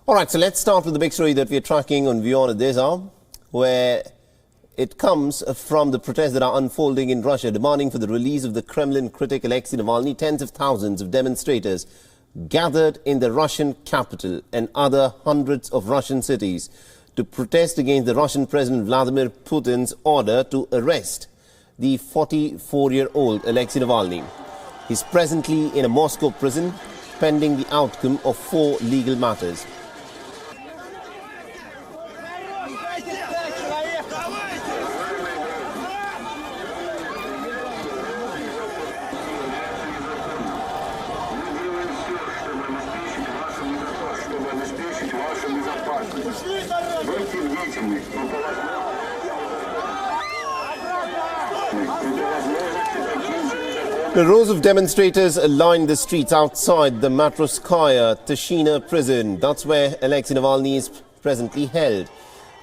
All right, so let's start with the big story that we're tracking on WION at this hour, where it comes from the protests that are unfolding in Russia, demanding for the release of the Kremlin critic Alexei Navalny. Tens of thousands of demonstrators gathered in the Russian capital and other hundreds of Russian cities to protest against the Russian President Vladimir Putin's order to arrest the 44-year-old Alexei Navalny. He's presently in a Moscow prison, pending the outcome of 4 legal matters. The rows of demonstrators lined the streets outside the Matroskaya Tishina prison. That's where Alexei Navalny is presently held.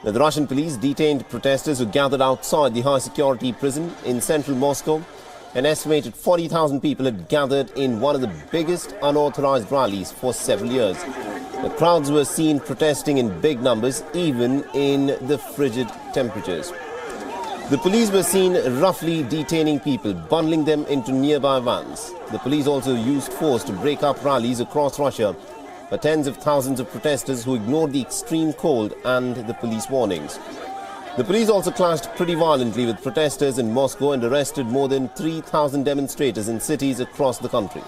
The Russian police detained protesters who gathered outside the high-security prison in central Moscow. An estimated 40,000 people had gathered in one of the biggest unauthorized rallies for several years. The crowds were seen protesting in big numbers, even in the frigid temperatures. The police were seen roughly detaining people, bundling them into nearby vans. The police also used force to break up rallies across Russia for tens of thousands of protesters who ignored the extreme cold and the police warnings. The police also clashed pretty violently with protesters in Moscow and arrested more than 3,000 demonstrators in cities across the country.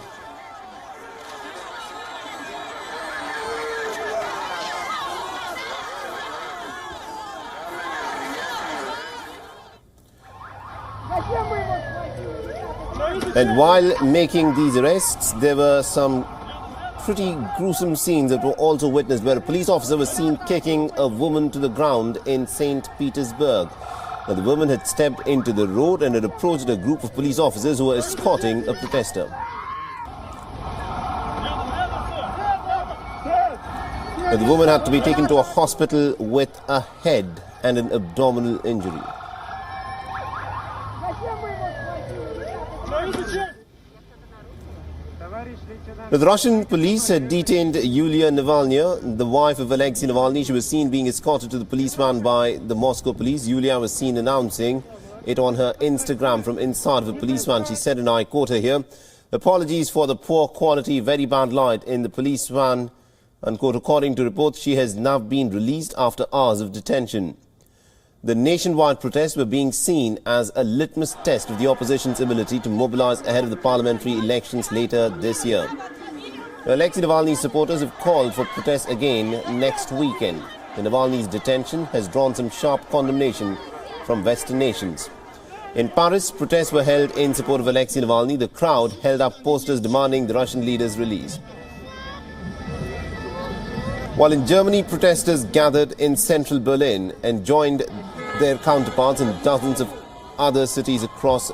And while making these arrests, there were some pretty gruesome scenes that were also witnessed, where a police officer was seen kicking a woman to the ground in St. Petersburg. Now, the woman had stepped into the road and had approached a group of police officers who were escorting a protester. Now, the woman had to be taken to a hospital with a head and an abdominal injury. The Russian police had detained Yulia Navalny, the wife of Alexei Navalny. She was seen being escorted to the police van by the Moscow police. Yulia was seen announcing it on her Instagram from inside of a police van. She said, and I quote her here, "Apologies for the poor quality, very bad light in the police van," unquote. According to reports, she has now been released after hours of detention. The nationwide protests were being seen as a litmus test of the opposition's ability to mobilize ahead of the parliamentary elections later this year. Alexei Navalny's supporters have called for protests again next weekend. The Navalny's detention has drawn some sharp condemnation from Western nations. In Paris, protests were held in support of Alexei Navalny. The crowd held up posters demanding the Russian leader's release. While in Germany, protesters gathered in central Berlin and joined their counterparts in dozens of other cities across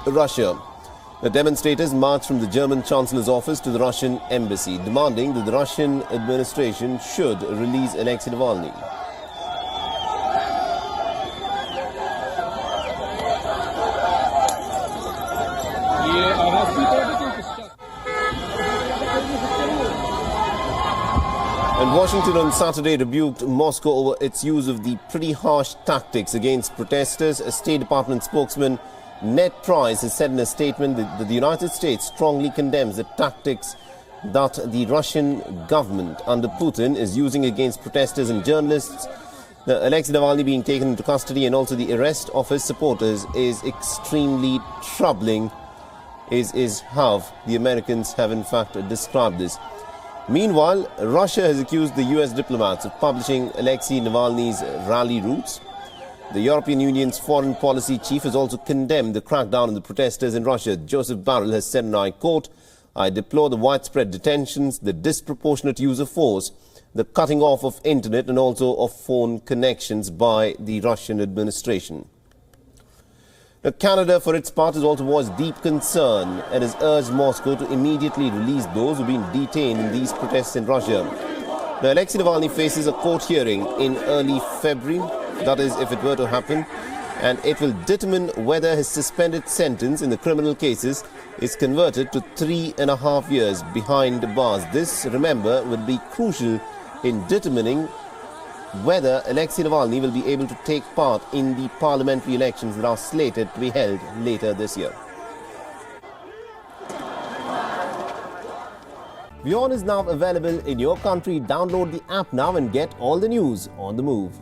Russia. The demonstrators marched from the German Chancellor's office to the Russian embassy, demanding that the Russian administration should release Alexei Navalny. And Washington on Saturday rebuked Moscow over its use of the pretty harsh tactics against protesters. A State Department spokesman, Ned Price, has said in a statement that the United States strongly condemns the tactics that the Russian government under Putin is using against protesters and journalists. Alexei Navalny being taken into custody and also the arrest of his supporters is extremely troubling, is how the Americans have in fact described this. Meanwhile, Russia has accused the US diplomats of publishing Alexei Navalny's rally routes. The European Union's foreign policy chief has also condemned the crackdown on the protesters in Russia. Joseph Borrell has said, and I quote, "I deplore the widespread detentions, the disproportionate use of force, the cutting off of internet and also of phone connections by the Russian administration." Now, Canada, for its part, has also voiced deep concern and has urged Moscow to immediately release those who have been detained in these protests in Russia. Now, Alexei Navalny faces a court hearing in early February, that is, if it were to happen, and it will determine whether his suspended sentence in the criminal cases is converted to 3.5 years behind bars. This, remember, will be crucial in determining whether Alexei Navalny will be able to take part in the parliamentary elections that are slated to be held later this year. WION is now available in your country. Download the app now and get all the news on the move.